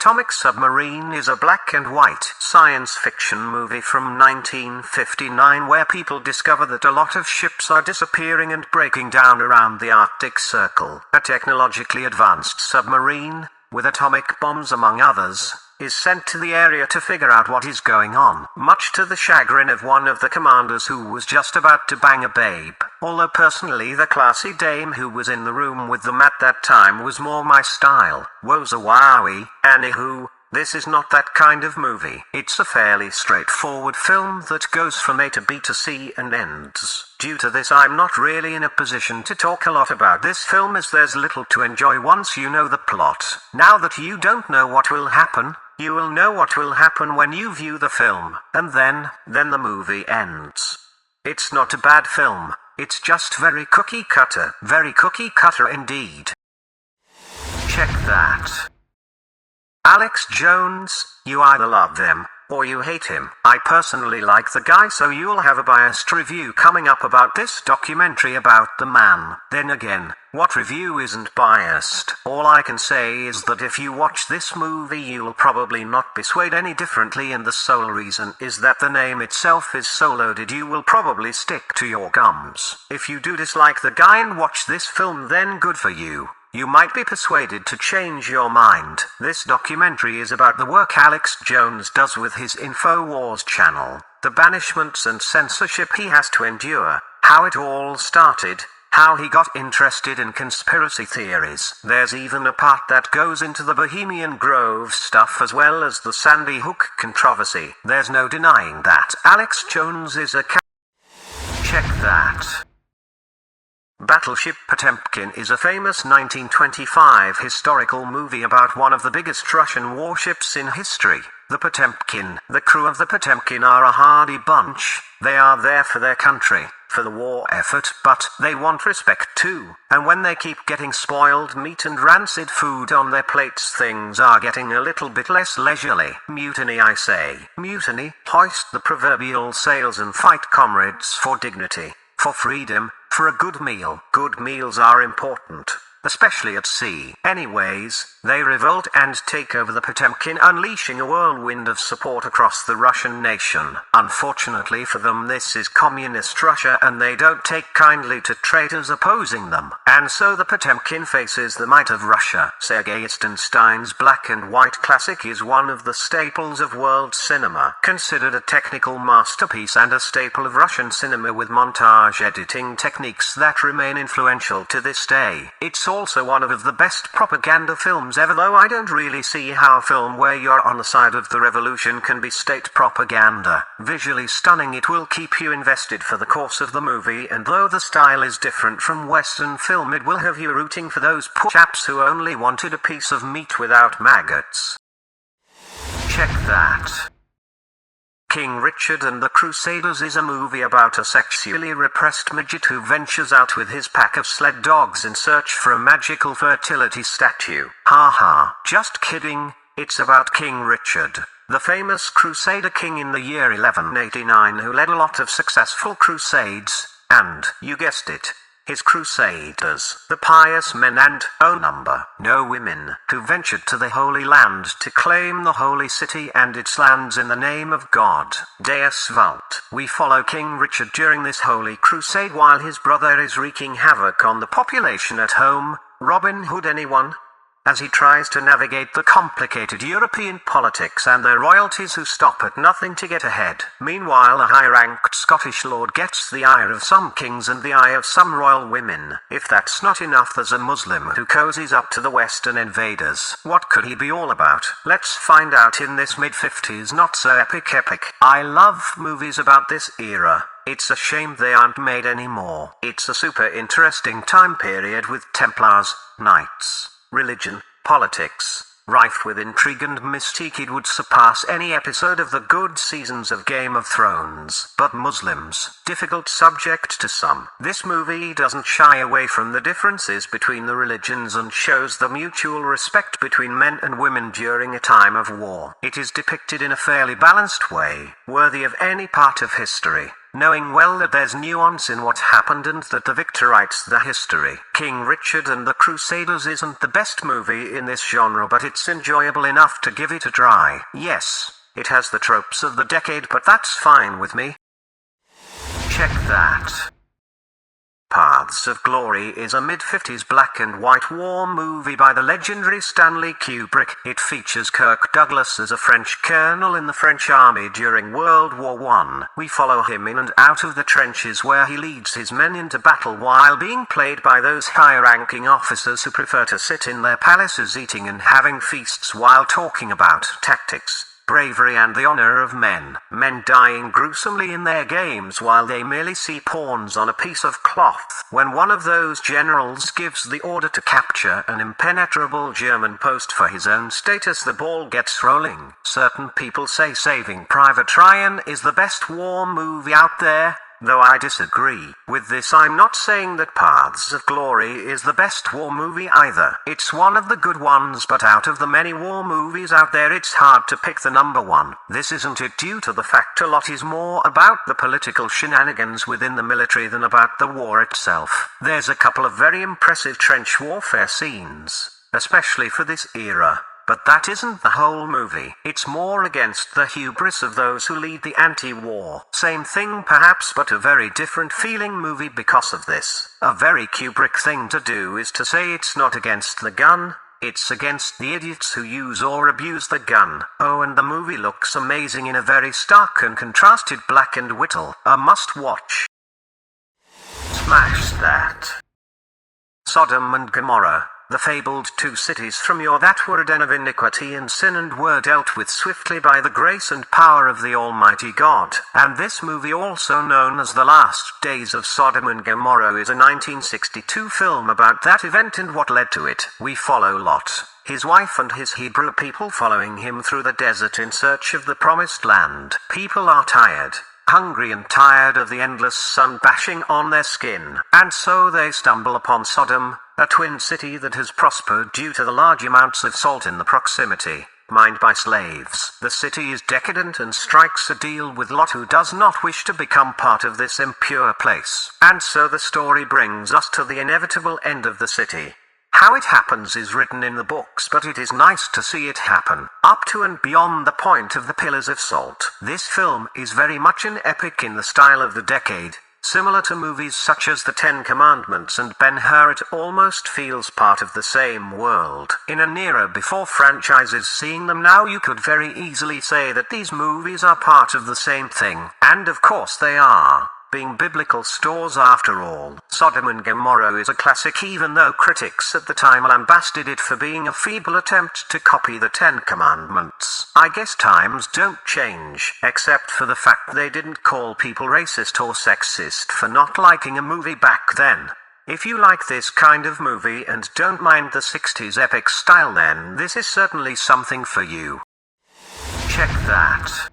Atomic Submarine is a black and white science fiction movie from 1959 where people discover that a lot of ships are disappearing and breaking down around the Arctic Circle. A technologically advanced submarine, with atomic bombs among others, is sent to the area to figure out what is going on, much to the chagrin of one of the commanders who was just about to bang a babe. Although personally the classy dame who was in the room with them at that time was more my style. Woza wowie. Anywho, this is not that kind of movie. It's a fairly straightforward film that goes from A to B to C and ends. Due to this, I'm not really in a position to talk a lot about this film as there's little to enjoy once you know the plot. Now that you don't know what will happen, you will know what will happen when you view the film, and then the movie ends. It's not a bad film, it's just very cookie cutter indeed. Check that. Alex Jones, you either love them, or you hate him. I personally like the guy, so you'll have a biased review coming up about this documentary about the man. Then again, what review isn't biased? All I can say is that if you watch this movie you'll probably not be swayed any differently, and the sole reason is that the name itself is so loaded you will probably stick to your gums. If you do dislike the guy and watch this film, then good for you. You might be persuaded to change your mind. This documentary is about the work Alex Jones does with his InfoWars channel, the banishments and censorship he has to endure, how it all started, how he got interested in conspiracy theories. There's even a part that goes into the Bohemian Grove stuff as well as the Sandy Hook controversy. There's no denying that Alex Jones is a Check that. Battleship Potemkin is a famous 1925 historical movie about one of the biggest Russian warships in history, the Potemkin. The crew of the Potemkin are a hardy bunch. They are there for their country, for the war effort, but they want respect too. And when they keep getting spoiled meat and rancid food on their plates, things are getting a little bit less leisurely. Mutiny, I say. Mutiny. Hoist the proverbial sails and fight, comrades, for dignity, for freedom, for a good meal. Good meals are important, especially at sea. Anyways, they revolt and take over the Potemkin, unleashing a whirlwind of support across the Russian nation. Unfortunately for them, this is communist Russia and they don't take kindly to traitors opposing them. And so the Potemkin faces the might of Russia. Sergei Eisenstein's black and white classic is one of the staples of world cinema, considered a technical masterpiece and a staple of Russian cinema with montage editing techniques that remain influential to this day. It's also one of the best propaganda films ever, though I don't really see how a film where you're on the side of the revolution can be state propaganda. Visually stunning, it will keep you invested for the course of the movie, and though the style is different from Western film, it will have you rooting for those poor chaps who only wanted a piece of meat without maggots. Check that. King Richard and the Crusaders is a movie about a sexually repressed midget who ventures out with his pack of sled dogs in search for a magical fertility statue. Haha, just kidding, it's about King Richard, the famous Crusader king in the year 1189 who led a lot of successful crusades, and, you guessed it, his crusaders, the pious men and, oh number, no women, who ventured to the Holy Land to claim the holy city and its lands in the name of God. Deus Vult. We follow King Richard during this holy crusade while his brother is wreaking havoc on the population at home. Robin Hood, anyone? As he tries to navigate the complicated European politics and their royalties who stop at nothing to get ahead. Meanwhile, a high-ranked Scottish lord gets the ire of some kings and the eye of some royal women. If that's not enough, there's a Muslim who cozies up to the Western invaders. What could he be all about? Let's find out in this mid-50s not-so-epic epic. I love movies about this era. It's a shame they aren't made anymore. It's a super interesting time period with Templars, knights, religion, politics, rife with intrigue and mystique. It would surpass any episode of the good seasons of Game of Thrones. But Muslims, difficult subject to some. This movie doesn't shy away from the differences between the religions and shows the mutual respect between men and women during a time of war. It is depicted in a fairly balanced way, worthy of any part of history. knowing well that there's nuance in what happened and that the victor writes the history. King Richard and the Crusaders isn't the best movie in this genre, but it's enjoyable enough to give it a try. Yes, it has the tropes of the decade, but that's fine with me. Check that. Paths of Glory is a mid-50s black and white war movie by the legendary Stanley Kubrick. It features Kirk Douglas as a French colonel in the French army during World War I. We follow him in and out of the trenches where he leads his men into battle while being played by those high-ranking officers who prefer to sit in their palaces eating and having feasts while talking about tactics, bravery and the honor of men. Men dying gruesomely in their games while they merely see pawns on a piece of cloth. When one of those generals gives the order to capture an impenetrable German post for his own status, the ball gets rolling. Certain people say Saving Private Ryan is the best war movie out there, though I disagree. With this, I'm not saying that Paths of Glory is the best war movie either. It's one of the good ones, but out of the many war movies out there, it's hard to pick the number one. This isn't it due to the fact a lot is more about the political shenanigans within the military than about the war itself. There's a couple of very impressive trench warfare scenes, especially for this era. But that isn't the whole movie. It's more against the hubris of those who lead the anti-war. Same thing perhaps, but a very different feeling movie because of this. A very Kubrick thing to do is to say it's not against the gun, it's against the idiots who use or abuse the gun. Oh, and the movie looks amazing in a very stark and contrasted black and white. A must-watch. Smash that. Sodom and Gomorrah. The fabled two cities from yore that were a den of iniquity and sin and were dealt with swiftly by the grace and power of the Almighty God. And this movie, also known as The Last Days of Sodom and Gomorrah, is a 1962 film about that event and what led to it. We follow Lot, his wife and his Hebrew people following him through the desert in search of the promised land. People are tired, hungry and tired of the endless sun bashing on their skin, and so they stumble upon Sodom, a twin city that has prospered due to the large amounts of salt in the proximity, mined by slaves. The city is decadent and strikes a deal with Lot, who does not wish to become part of this impure place. And so the story brings us to the inevitable end of the city. How it happens is written in the books, but it is nice to see it happen, up to and beyond the point of the pillars of salt. This film is very much an epic in the style of the decade. Similar to movies such as The Ten Commandments and Ben-Hur, it almost feels part of the same world. In an era before franchises seeing them now, you could very easily say that these movies are part of the same thing. And of course they are, being biblical stories after all. Sodom and Gomorrah is a classic, even though critics at the time lambasted it for being a feeble attempt to copy the Ten Commandments. I guess times don't change, except for the fact they didn't call people racist or sexist for not liking a movie back then. If you like this kind of movie and don't mind the 60s epic style, then this is certainly something for you. Check that.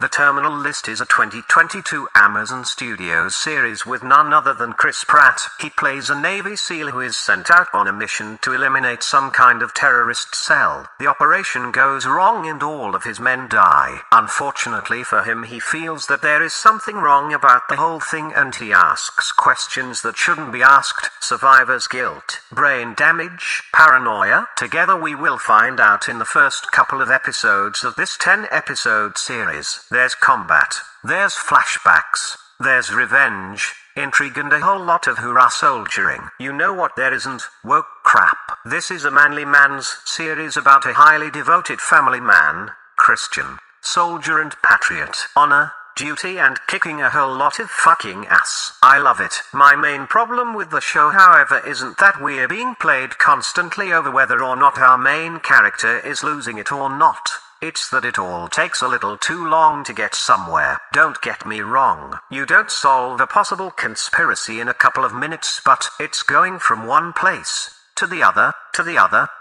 The Terminal List is a 2022 Amazon Studios series with none other than Chris Pratt. He plays a Navy SEAL who is sent out on a mission to eliminate some kind of terrorist cell. The operation goes wrong and all of his men die. Unfortunately for him, he feels that there is something wrong about the whole thing and he asks questions that shouldn't be asked. Survivor's guilt, brain damage, paranoia. Together we will find out in the first couple of episodes of this 10-episode series. There's combat, there's flashbacks, there's revenge, intrigue and a whole lot of hoorah soldiering. You know what there isn't? Woke crap. This is a manly man's series about a highly devoted family man, Christian, soldier and patriot. Honor, duty and kicking a whole lot of fucking ass. I love it. My main problem with the show, however, isn't that we're being played constantly over whether or not our main character is losing it or not. It's that it all takes a little too long to get somewhere. Don't get me wrong, you don't solve a possible conspiracy in a couple of minutes, but it's going from one place to the other,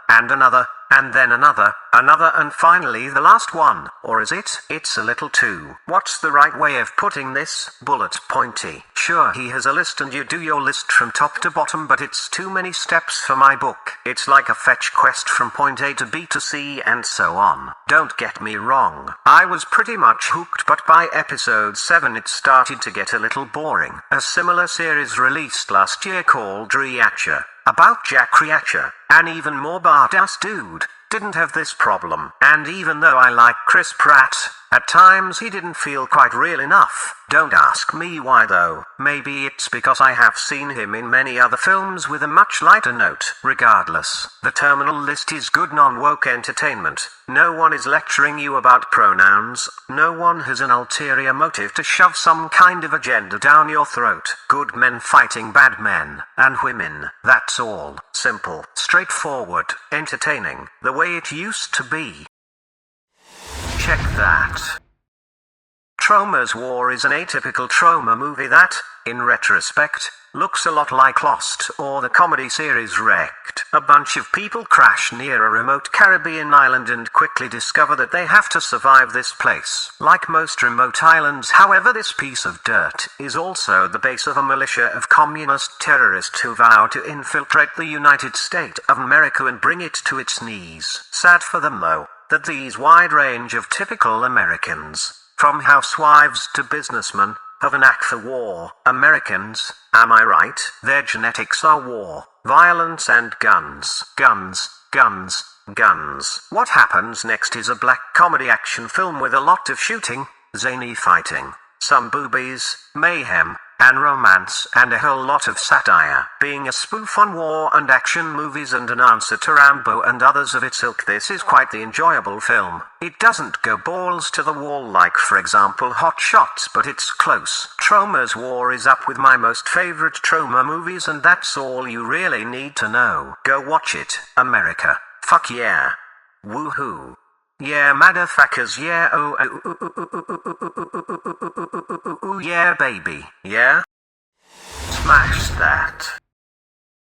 and another, and then another, and finally the last one. Or is it? It's a little too, what's the right way of putting this? Bullet pointy. Sure, he has a list and you do your list from top to bottom, but it's too many steps for my book. It's like a fetch quest from point A to B to C and so on. Don't get me wrong, I was pretty much hooked, but by episode 7 it started to get a little boring. A similar series released last year called Reacher, about Jack Reacher, an even more badass dude, didn't have this problem. And even though I like Chris Pratt, at times he didn't feel quite real enough. Don't ask me why though. Maybe it's because I have seen him in many other films with a much lighter note. Regardless, the terminal list is good non-woke entertainment. No one is lecturing you about pronouns. No one has an ulterior motive to shove some kind of agenda down your throat. Good men fighting bad men and women. That's all. Simple, straightforward, entertaining, the way it used to be. Check that. Troma's War is an atypical Troma movie that, in retrospect, looks a lot like Lost or the comedy series Wrecked. A bunch of people crash near a remote Caribbean island and quickly discover that they have to survive this place. Like most remote islands, however, this piece of dirt is also the base of a militia of communist terrorists who vow to infiltrate the United States of America and bring it to its knees. Sad for them though, that these wide range of typical Americans, from housewives to businessmen, have a knack for war. Americans, am I right? Their genetics are war, violence and guns. Guns, guns, guns. What happens next is a black comedy action film with a lot of shooting, zany fighting, some boobies, mayhem, and romance, and a whole lot of satire. Being a spoof on war and action movies and an answer to Rambo and others of its ilk, this is quite the enjoyable film. It doesn't go balls to the wall like, for example, Hot Shots, but it's close. Troma's War is up with my most favorite Troma movies, and that's all you really need to know. Go watch it, America. Fuck yeah. Woohoo. Yeah, motherfuckers, yeah, yeah, baby, yeah? Smash that.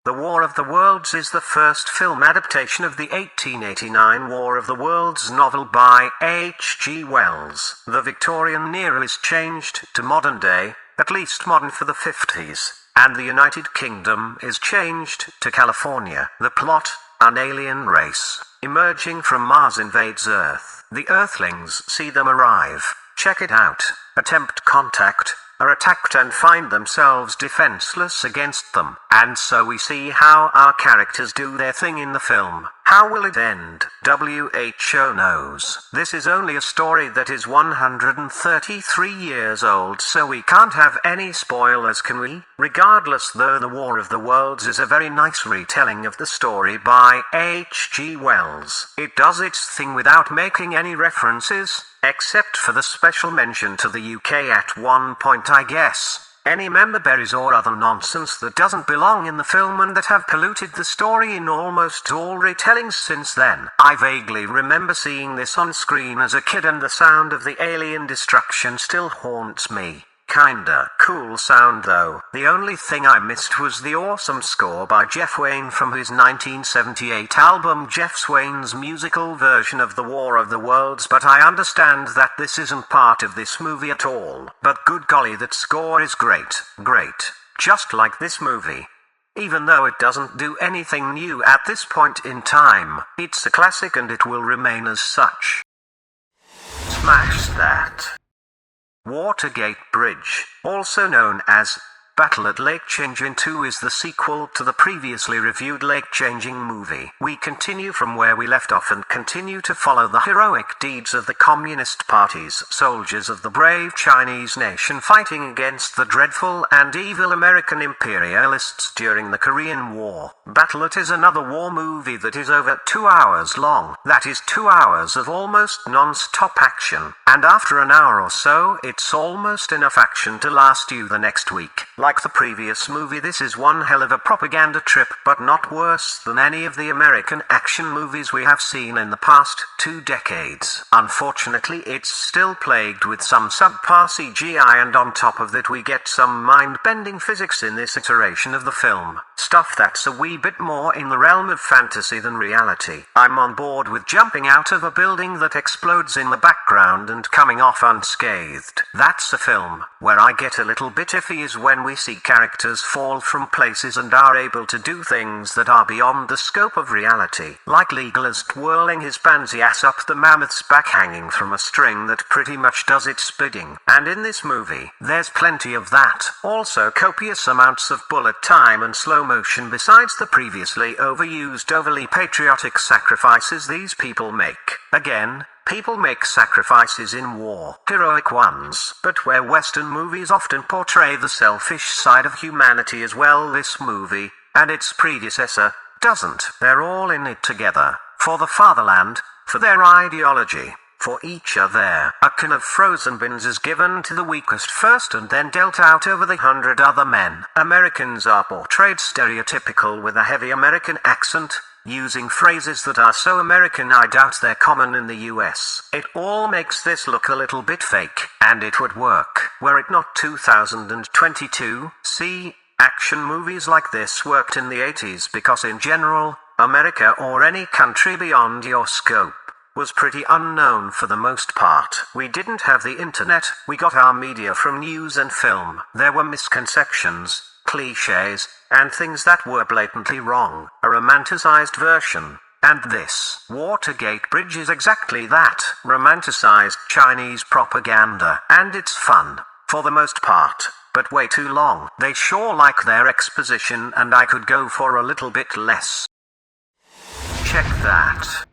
The War of the Worlds is the first film adaptation of the 1889 War of the Worlds novel by H.G. Wells. The Victorian era is changed to modern day, at least modern for the 50s, and the United Kingdom is changed to California. The plot: an alien race emerging from Mars invades Earth. The Earthlings see them arrive, check it out, attempt contact, are attacked and find themselves defenseless against them. And so we see how our characters do their thing in the film. How will it end? WHO knows. This is only a story that is 133 years old, so we can't have any spoilers, can we? Regardless though, The War of the Worlds is a very nice retelling of the story by H.G. Wells. It does its thing without making any references, except for the special mention to the UK at one point, I guess. Any member berries or other nonsense that doesn't belong in the film and that have polluted the story in almost all retellings since then. I vaguely remember seeing this on screen as a kid, and the sound of the alien destruction still haunts me. Kinda cool sound though. The only thing I missed was the awesome score by Jeff Wayne from his 1978 album Jeff Wayne's musical version of The War of the Worlds, but I understand that this isn't part of this movie at all. But good golly, that score is great. Great. Just like this movie. Even though it doesn't do anything new at this point in time, it's a classic and it will remain as such. Smash that. Watergate Bridge, also known as Battle at Lake Changjin 2, is the sequel to the previously reviewed Lake Changjin movie. We continue from where we left off and continue to follow the heroic deeds of the Communist Party's soldiers of the brave Chinese nation fighting against the dreadful and evil American imperialists during the Korean War. Battle at is another war movie that is over 2 hours long. That is 2 hours of almost non-stop action. And after an hour or so, it's almost enough action to last you the next week. Like like the previous movie, this is one hell of a propaganda trip, but not worse than any of the American action movies we have seen in the past 2 decades. Unfortunately, it's still plagued with some subpar CGI, and on top of that we get some mind-bending physics in this iteration of the film. Stuff that's a wee bit more in the realm of fantasy than reality. I'm on board with jumping out of a building that explodes in the background and coming off unscathed. That's a film. Where I get a little bit iffy is when we see characters fall from places and are able to do things that are beyond the scope of reality. Like Legolas twirling his pansy ass up the mammoth's back hanging from a string that pretty much does its bidding. And in this movie, there's plenty of that. Also copious amounts of bullet time and slow motion besides the previously overused overly patriotic sacrifices these people make. Again, people make sacrifices in war, heroic ones, but where Western movies often portray the selfish side of humanity as well, this movie, and its predecessor, doesn't. They're all in it together, for the fatherland, for their ideology, for each other. A can of frozen beans is given to the weakest first and then dealt out over the 100 other men. Americans are portrayed stereotypical with a heavy American accent, using phrases that are so American I doubt they're common in the US. It all makes this look a little bit fake, and it would work, were it not 2022. See, action movies like this worked in the 80s because in general, America or any country beyond your scope was pretty unknown for the most part. We didn't have the internet, we got our media from news and film. There were misconceptions, cliches, and things that were blatantly wrong. A romanticized version. And this Watergate Bridge is exactly that, romanticized Chinese propaganda. And it's fun, for the most part, but way too long. They sure like their exposition, and I could go for a little bit less. Check that.